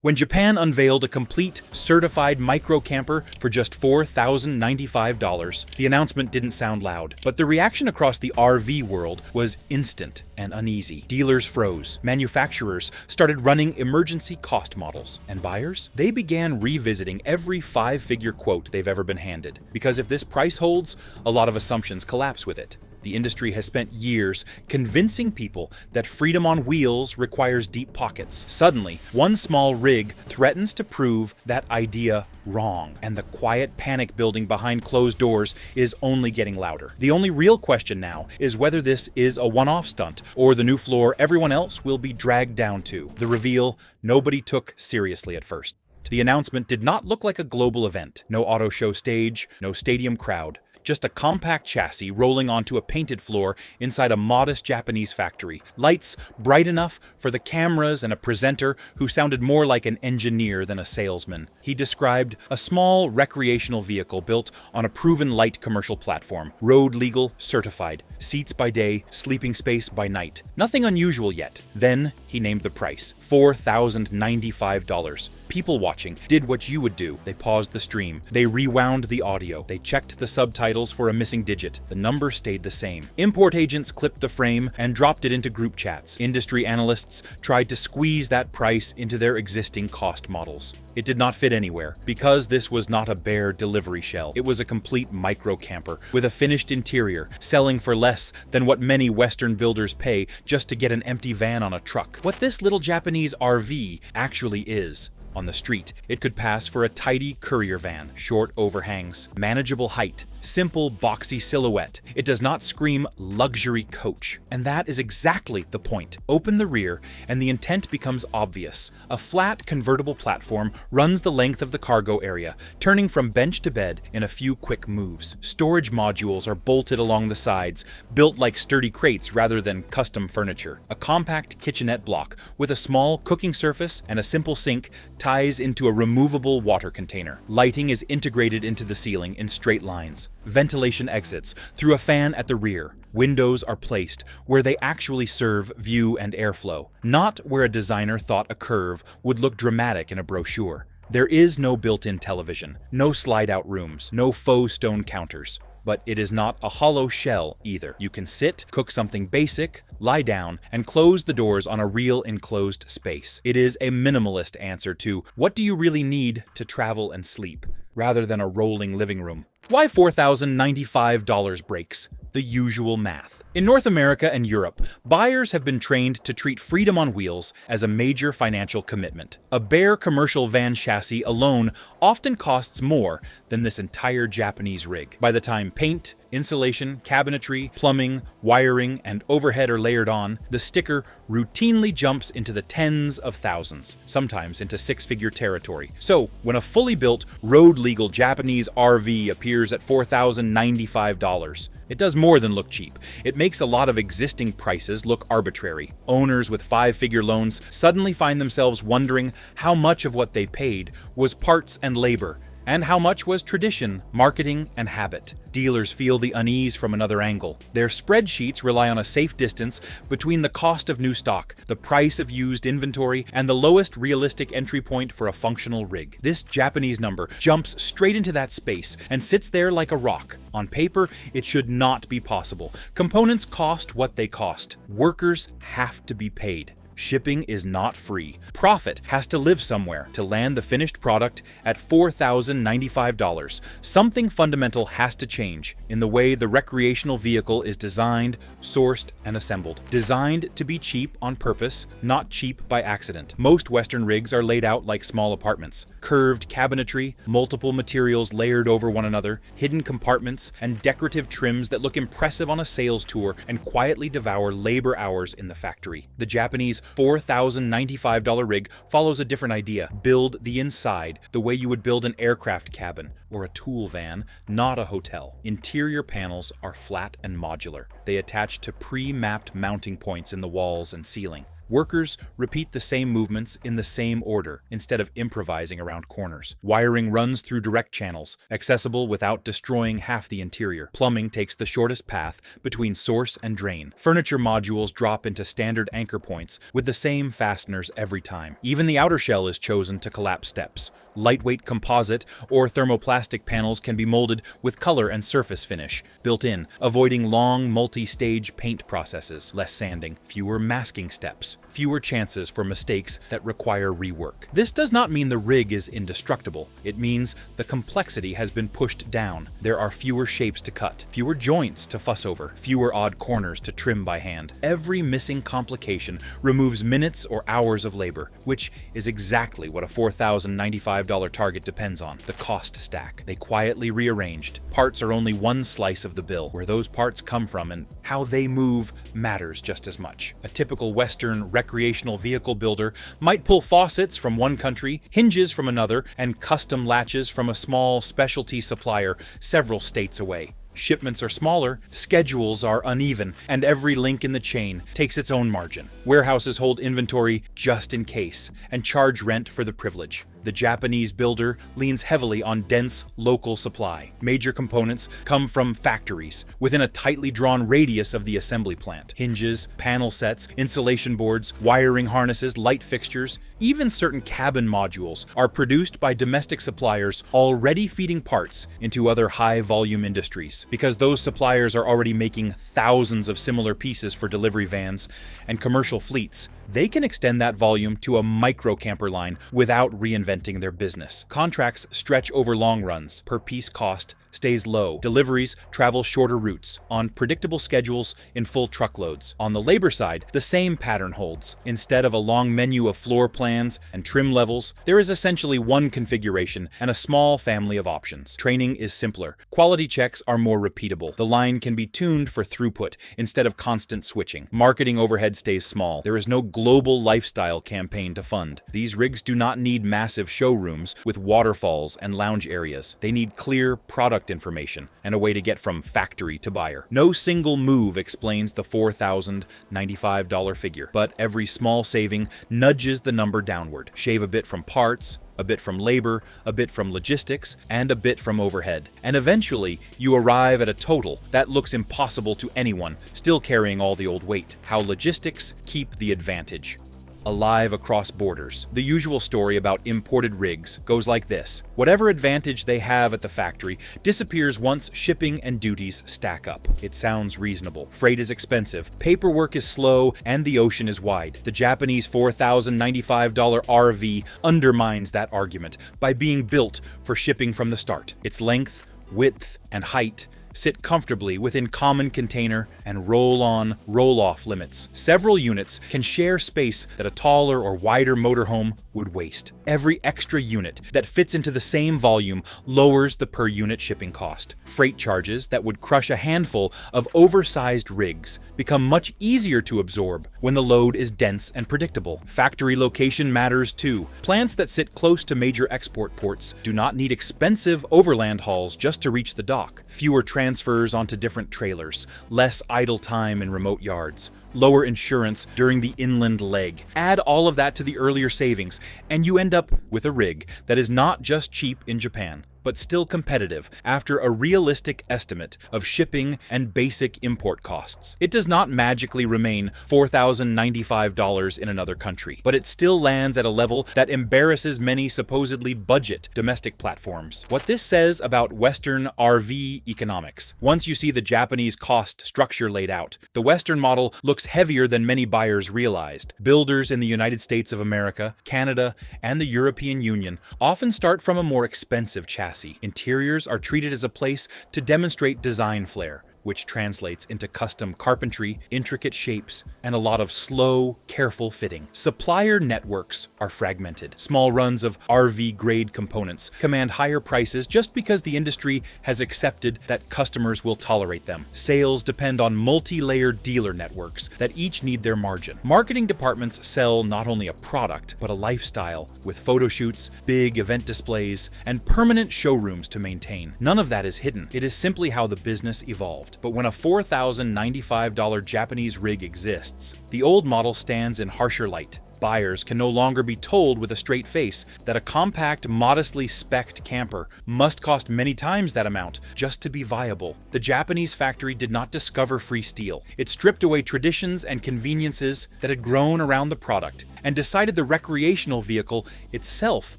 When Japan unveiled a complete, certified micro-camper for just $4,095, the announcement didn't sound loud, but the reaction across the R-vee world was instant and uneasy. Dealers froze, manufacturers started running emergency cost models, and buyers? They began revisiting every five-figure quote they've ever been handed. Because if this price holds, a lot of assumptions collapse with it. The industry has spent years convincing people that freedom on wheels requires deep pockets. Suddenly, one small rig threatens to prove that idea wrong, and the quiet panic building behind closed doors is only getting louder. The only real question now is whether this is a one-off stunt, or the new floor everyone else will be dragged down to. The reveal nobody took seriously at first. The announcement did not look like a global event. No auto show stage, no stadium crowd. Just a compact chassis rolling onto a painted floor inside a modest Japanese factory. Lights bright enough for the cameras and a presenter who sounded more like an engineer than a salesman. He described a small recreational vehicle built on a proven light commercial platform. Road legal, certified. Seats by day, sleeping space by night. Nothing unusual yet. Then he named the price. $4,095. People watching did what you would do. They paused the stream. They rewound the audio. They checked the subtitles for a missing digit. The number stayed the same. Import agents clipped the frame and dropped it into group chats. Industry analysts tried to squeeze that price into their existing cost models. It did not fit anywhere, because this was not a bare delivery shell. It was a complete micro-camper with a finished interior, selling for less than what many Western builders pay just to get an empty van on a truck. What this little Japanese R-vee actually is. On the street, it could pass for a tidy courier van, short overhangs, manageable height, simple boxy silhouette. It does not scream luxury coach. And that is exactly the point. Open the rear and the intent becomes obvious. A flat convertible platform runs the length of the cargo area, turning from bench to bed in a few quick moves. Storage modules are bolted along the sides, built like sturdy crates rather than custom furniture. A compact kitchenette block with a small cooking surface and a simple sink ties into a removable water container. Lighting is integrated into the ceiling in straight lines. Ventilation exits through a fan at the rear. Windows are placed where they actually serve view and airflow, not where a designer thought a curve would look dramatic in a brochure. There is no built-in television, no slide-out rooms, no faux stone counters. But it is not a hollow shell either. You can sit, cook something basic, lie down, and close the doors on a real enclosed space. It is a minimalist answer to what do you really need to travel and sleep, rather than a rolling living room. Why $4,095 breaks? The usual math. In North America and Europe, buyers have been trained to treat freedom on wheels as a major financial commitment. A bare commercial van chassis alone often costs more than this entire Japanese rig. By the time paint, insulation, cabinetry, plumbing, wiring, and overhead are layered on, the sticker routinely jumps into the tens of thousands, sometimes into six-figure territory. So, when a fully built, road-legal Japanese R-vee appears at $4,095, it does more than look cheap. It makes a lot of existing prices look arbitrary. Owners with five-figure loans suddenly find themselves wondering how much of what they paid was parts and labor, and how much was tradition, marketing, and habit. Dealers feel the unease from another angle. Their spreadsheets rely on a safe distance between the cost of new stock, the price of used inventory, and the lowest realistic entry point for a functional rig. This Japanese number jumps straight into that space and sits there like a rock. On paper, it should not be possible. Components cost what they cost. Workers have to be paid. Shipping is not free. Profit has to live somewhere. To land the finished product at $4,095, something fundamental has to change in the way the recreational vehicle is designed, sourced, and assembled. Designed to be cheap on purpose, not cheap by accident. Most Western rigs are laid out like small apartments. Curved cabinetry, multiple materials layered over one another, hidden compartments, and decorative trims that look impressive on a sales tour and quietly devour labor hours in the factory. The Japanese $4,095 rig follows a different idea. Build the inside the way you would build an aircraft cabin or a tool van, not a hotel. Interior panels are flat and modular. They attach to pre-mapped mounting points in the walls and ceiling. Workers repeat the same movements in the same order instead of improvising around corners. Wiring runs through direct channels, accessible without destroying half the interior. Plumbing takes the shortest path between source and drain. Furniture modules drop into standard anchor points with the same fasteners every time. Even the outer shell is chosen to collapse steps. Lightweight composite or thermoplastic panels can be molded with color and surface finish built in, avoiding long multi-stage paint processes, less sanding, fewer masking steps, fewer chances for mistakes that require rework. This does not mean the rig is indestructible. It means the complexity has been pushed down. There are fewer shapes to cut, fewer joints to fuss over, fewer odd corners to trim by hand. Every missing complication removes minutes or hours of labor, which is exactly what a $4,095 target depends on, the cost stack. They quietly rearranged. Parts are only one slice of the bill. Where those parts come from and how they move matters just as much. A typical Western recreational vehicle builder might pull faucets from one country, hinges from another, and custom latches from a small specialty supplier several states away. Shipments are smaller, schedules are uneven, and every link in the chain takes its own margin. Warehouses hold inventory just in case and charge rent for the privilege. The Japanese builder leans heavily on dense local supply. Major components come from factories within a tightly drawn radius of the assembly plant. Hinges, panel sets, insulation boards, wiring harnesses, light fixtures, even certain cabin modules are produced by domestic suppliers already feeding parts into other high-volume industries. Because those suppliers are already making thousands of similar pieces for delivery vans and commercial fleets, they can extend that volume to a micro-camper line without reinventing their business. Contracts stretch over long runs. Per piece cost stays low. Deliveries travel shorter routes on predictable schedules in full truckloads. On the labor side, the same pattern holds. Instead of a long menu of floor plans and trim levels, there is essentially one configuration and a small family of options. Training is simpler. Quality checks are more repeatable. The line can be tuned for throughput instead of constant switching. Marketing overhead stays small. There is no global lifestyle campaign to fund. These rigs do not need massive showrooms with waterfalls and lounge areas. They need clear product information and a way to get from factory to buyer. No single move explains the $4,095 figure, but every small saving nudges the number downward. Shave a bit from parts, a bit from labor, a bit from logistics, and a bit from overhead. And eventually, you arrive at a total that looks impossible to anyone still carrying all the old weight. How logistics keep the advantage. Alive across borders. The usual story about imported rigs goes like this. Whatever advantage they have at the factory disappears once shipping and duties stack up. It sounds reasonable. Freight is expensive, paperwork is slow, and the ocean is wide. The Japanese $4,095 R-vee undermines that argument by being built for shipping from the start. Its length, width, and height sit comfortably within common container and roll-on, roll-off limits. Several units can share space that a taller or wider motorhome would waste. Every extra unit that fits into the same volume lowers the per-unit shipping cost. Freight charges that would crush a handful of oversized rigs become much easier to absorb when the load is dense and predictable. Factory location matters too. Plants that sit close to major export ports do not need expensive overland hauls just to reach the dock. Fewer transfers onto different trailers, less idle time in remote yards, lower insurance during the inland leg. Add all of that to the earlier savings, and you end up with a rig that is not just cheap in Japan, but still competitive after a realistic estimate of shipping and basic import costs. It does not magically remain $4,095 in another country, but it still lands at a level that embarrasses many supposedly budget domestic platforms. What this says about Western R-vee economics. Once you see the Japanese cost structure laid out, the Western model looks heavier than many buyers realized. Builders in the United States of America, Canada, and the European Union often start from a more expensive chassis. Interiors are treated as a place to demonstrate design flair, which translates into custom carpentry, intricate shapes, and a lot of slow, careful fitting. Supplier networks are fragmented. Small runs of R-vee-grade components command higher prices just because the industry has accepted that customers will tolerate them. Sales depend on multi-layered dealer networks that each need their margin. Marketing departments sell not only a product, but a lifestyle with photo shoots, big event displays, and permanent showrooms to maintain. None of that is hidden. It is simply how the business evolved. evolved, but when a $4,095 Japanese rig exists, the old model stands in harsher light. Buyers can no longer be told with a straight face that a compact, modestly spec'd camper must cost many times that amount just to be viable. The Japanese factory did not discover free steel. It stripped away traditions and conveniences that had grown around the product and decided the recreational vehicle itself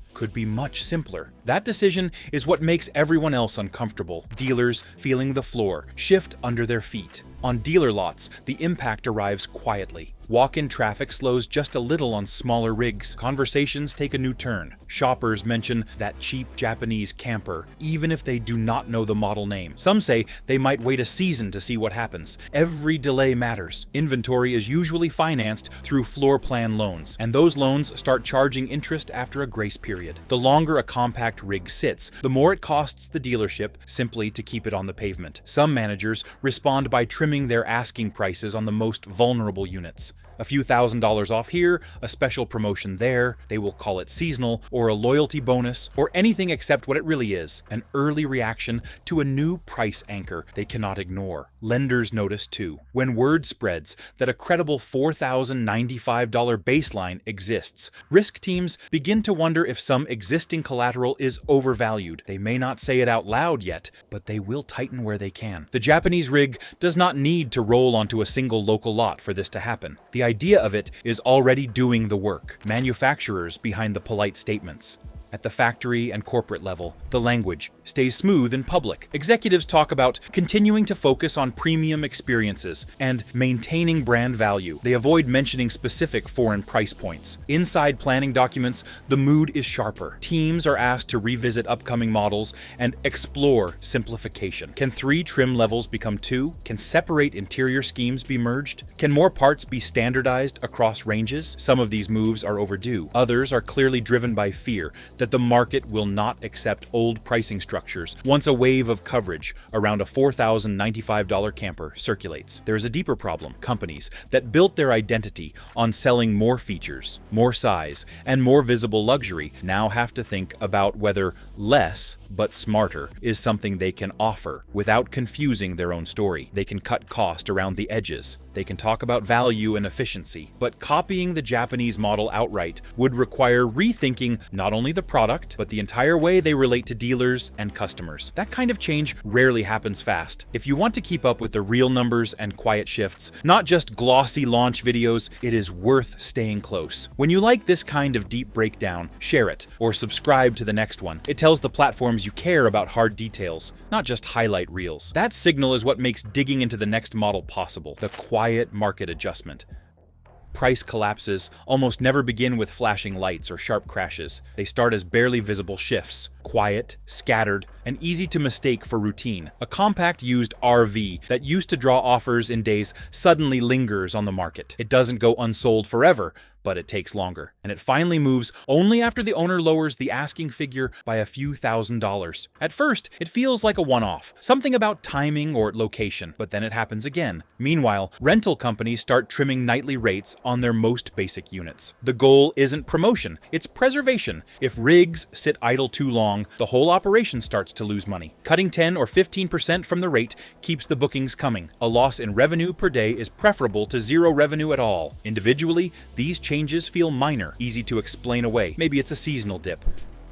could be much simpler. That decision is what makes everyone else uncomfortable. Dealers feeling the floor shift under their feet. On dealer lots, the impact arrives quietly. Walk-in traffic slows just a little on smaller rigs. Conversations take a new turn. Shoppers mention that cheap Japanese camper, even if they do not know the model name. Some say they might wait a season to see what happens. Every delay matters. Inventory is usually financed through floor plan loans, and those loans start charging interest after a grace period. The longer a compact rig sits, the more it costs the dealership simply to keep it on the pavement. Some managers respond by trimming their asking prices on the most vulnerable units. A few $1,000s off here, a special promotion there, they will call it seasonal, or a loyalty bonus, or anything except what it really is, an early reaction to a new price anchor they cannot ignore. Lenders notice too. When word spreads that a credible $4,095 baseline exists, risk teams begin to wonder if some existing collateral is overvalued. They may not say it out loud yet, but they will tighten where they can. The Japanese rig does not need to roll onto a single local lot for this to happen. The idea of it is already doing the work. Manufacturers behind the polite statements. At the factory and corporate level, the language stays smooth in public. Executives talk about continuing to focus on premium experiences and maintaining brand value. They avoid mentioning specific foreign price points. Inside planning documents, the mood is sharper. Teams are asked to revisit upcoming models and explore simplification. Can 3 trim levels become 2? Can separate interior schemes be merged? Can more parts be standardized across ranges? Some of these moves are overdue. Others are clearly driven by fear that the market will not accept old pricing structures once a wave of coverage around a $4,095 camper circulates. There is a deeper problem. Companies that built their identity on selling more features, more size, and more visible luxury now have to think about whether less but smarter is something they can offer without confusing their own story. They can cut cost around the edges. They can talk about value and efficiency, but copying the Japanese model outright would require rethinking not only the product, but the entire way they relate to dealers and customers. That kind of change rarely happens fast. If you want to keep up with the real numbers and quiet shifts, not just glossy launch videos, it is worth staying close. When you like this kind of deep breakdown, share it or subscribe to the next one. It tells the platforms you care about hard details, not just highlight reels. That signal is what makes digging into the next model possible. The quiet market adjustment. Price collapses almost never begin with flashing lights or sharp crashes. They start as barely visible shifts, quiet, scattered, and easy to mistake for routine. A compact used R-vee that used to draw offers in days suddenly lingers on the market. It doesn't go unsold forever, but it takes longer. And it finally moves only after the owner lowers the asking figure by a few $1,000s. At first, it feels like a one-off, something about timing or location, but then it happens again. Meanwhile, rental companies start trimming nightly rates on their most basic units. The goal isn't promotion, it's preservation. If rigs sit idle too long, the whole operation starts to lose money. Cutting 10 or 15% from the rate keeps the bookings coming. A loss in revenue per day is preferable to zero revenue at all. Individually, these changes feel minor, easy to explain away. Maybe it's a seasonal dip.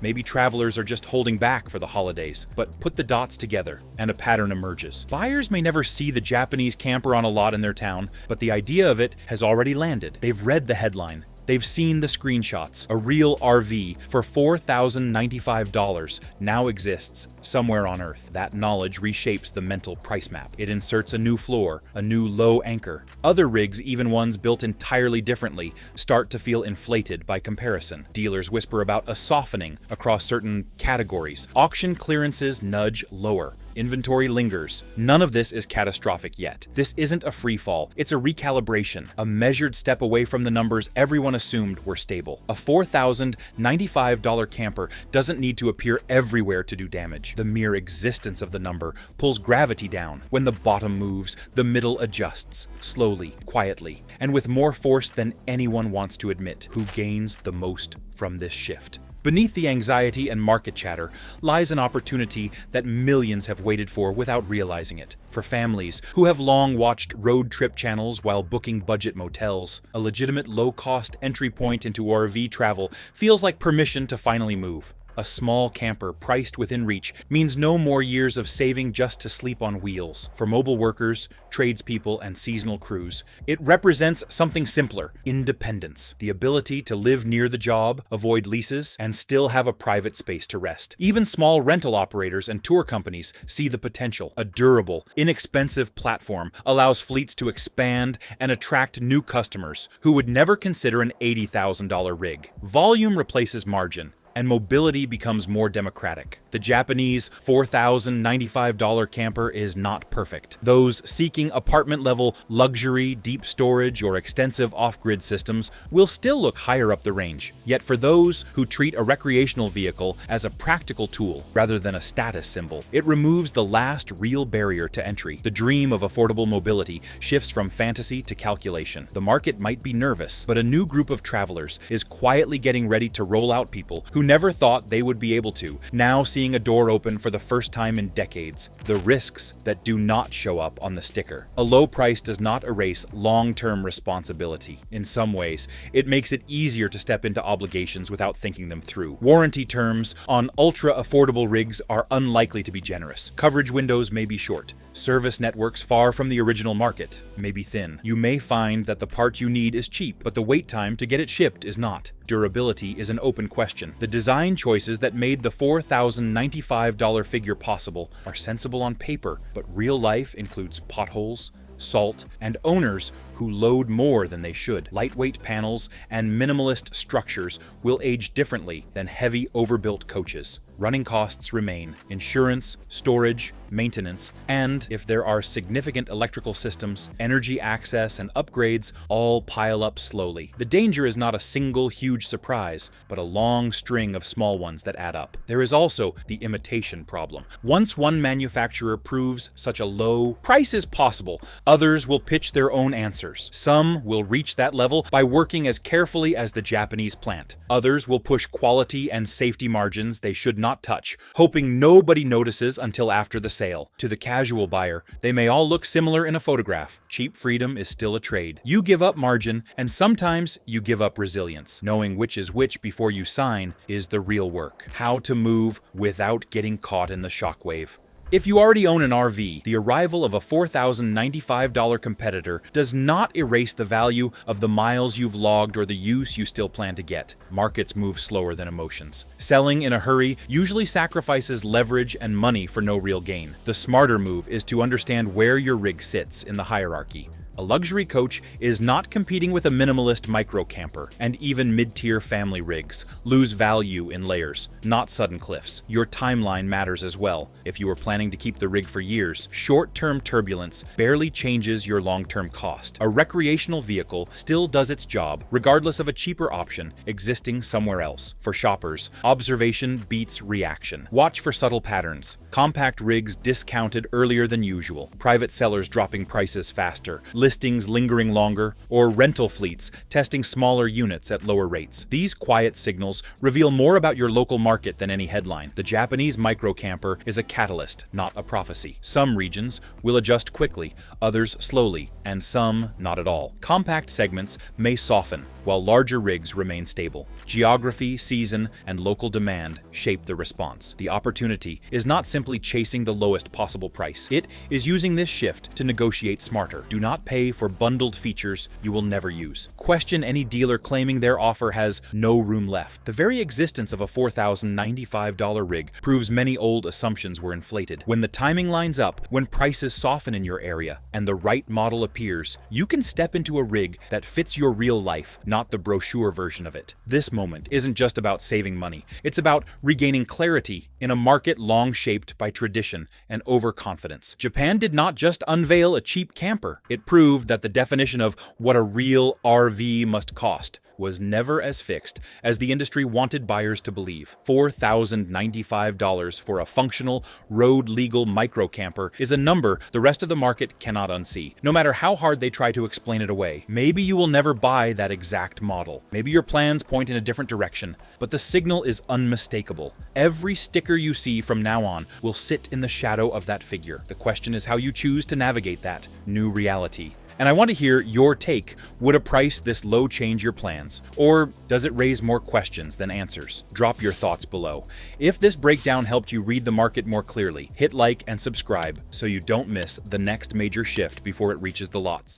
Maybe travelers are just holding back for the holidays, but put the dots together and a pattern emerges. Buyers may never see the Japanese camper on a lot in their town, but the idea of it has already landed. They've read the headline. They've seen the screenshots. A real R-vee for $4,095 now exists somewhere on Earth. That knowledge reshapes the mental price map. It inserts a new floor, a new low anchor. Other rigs, even ones built entirely differently, start to feel inflated by comparison. Dealers whisper about a softening across certain categories. Auction clearances nudge lower. Inventory lingers. None of this is catastrophic yet. This isn't a free fall. It's a recalibration, a measured step away from the numbers everyone assumed were stable. A $4,095 camper doesn't need to appear everywhere to do damage. The mere existence of the number pulls gravity down. When the bottom moves, the middle adjusts, slowly, quietly, and with more force than anyone wants to admit. Who gains the most from this shift? Beneath the anxiety and market chatter lies an opportunity that millions have waited for without realizing it. For families who have long watched road trip channels while booking budget motels, a legitimate low-cost entry point into R-vee travel feels like permission to finally move. A small camper priced within reach means no more years of saving just to sleep on wheels. For mobile workers, tradespeople, and seasonal crews, it represents something simpler: independence. The ability to live near the job, avoid leases, and still have a private space to rest. Even small rental operators and tour companies see the potential. A durable, inexpensive platform allows fleets to expand and attract new customers who would never consider an $80,000 rig. Volume replaces margin, and mobility becomes more democratic. The Japanese $4,095 camper is not perfect. Those seeking apartment-level luxury, deep storage, or extensive off-grid systems will still look higher up the range. Yet for those who treat a recreational vehicle as a practical tool rather than a status symbol, it removes the last real barrier to entry. The dream of affordable mobility shifts from fantasy to calculation. The market might be nervous, but a new group of travelers is quietly getting ready to roll out people who never thought they would be able to, now seeing a door open for the first time in decades. The risks that do not show up on the sticker. A low price does not erase long-term responsibility. In some ways, it makes it easier to step into obligations without thinking them through. Warranty terms on ultra-affordable rigs are unlikely to be generous. Coverage windows may be short. Service networks far from the original market may be thin. You may find that the part you need is cheap, but the wait time to get it shipped is not. Durability is an open question. The design choices that made the $4,095 figure possible are sensible on paper, but real life includes potholes, salt, and owners who load more than they should. Lightweight panels and minimalist structures will age differently than heavy overbuilt coaches. Running costs remain: insurance, storage, maintenance, and, if there are significant electrical systems, energy access and upgrades all pile up slowly. The danger is not a single huge surprise, but a long string of small ones that add up. There is also the imitation problem. Once one manufacturer proves such a low price is possible, others will pitch their own answers. Some will reach that level by working as carefully as the Japanese plant. Others will push quality and safety margins they should not touch, hoping nobody notices until after the sale. To the casual buyer, they may all look similar in a photograph. Cheap freedom is still a trade. You give up margin, and sometimes you give up resilience. Knowing which is which before you sign is the real work. How to move without getting caught in the shockwave. If you already own an R-vee, the arrival of a $4,095 competitor does not erase the value of the miles you've logged or the use you still plan to get. Markets move slower than emotions. Selling in a hurry usually sacrifices leverage and money for no real gain. The smarter move is to understand where your rig sits in the hierarchy. A luxury coach is not competing with a minimalist micro camper, and even mid-tier family rigs lose value in layers, not sudden cliffs. Your timeline matters as well. If you are planning to keep the rig for years, short-term turbulence barely changes your long-term cost. A recreational vehicle still does its job, regardless of a cheaper option existing somewhere else. For shoppers, observation beats reaction. Watch for subtle patterns. Compact rigs discounted earlier than usual, private sellers dropping prices faster, listings lingering longer, or rental fleets testing smaller units at lower rates. These quiet signals reveal more about your local market than any headline. The Japanese microcamper is a catalyst, not a prophecy. Some regions will adjust quickly, others slowly, and some not at all. Compact segments may soften, while larger rigs remain stable. Geography, season, and local demand shape the response. The opportunity is not simply chasing the lowest possible price. It is using this shift to negotiate smarter. Do not pay for bundled features you will never use. Question any dealer claiming their offer has no room left. The very existence of a $4,095 rig proves many old assumptions were inflated. When the timing lines up, when prices soften in your area, and the right model appears, you can step into a rig that fits your real life, not the brochure version of it. This moment isn't just about saving money. It's about regaining clarity in a market long shaped by tradition and overconfidence. Japan did not just unveil a cheap camper. It proved that the definition of what a real R-vee must cost was never as fixed as the industry wanted buyers to believe. $4,095 for a functional, road-legal micro-camper is a number the rest of the market cannot unsee, no matter how hard they try to explain it away. Maybe you will never buy that exact model. Maybe your plans point in a different direction, but the signal is unmistakable. Every sticker you see from now on will sit in the shadow of that figure. The question is how you choose to navigate that new reality. And I want to hear your take. Would a price this low change your plans? Or does it raise more questions than answers? Drop your thoughts below. If this breakdown helped you read the market more clearly, hit like and subscribe so you don't miss the next major shift before it reaches the lots.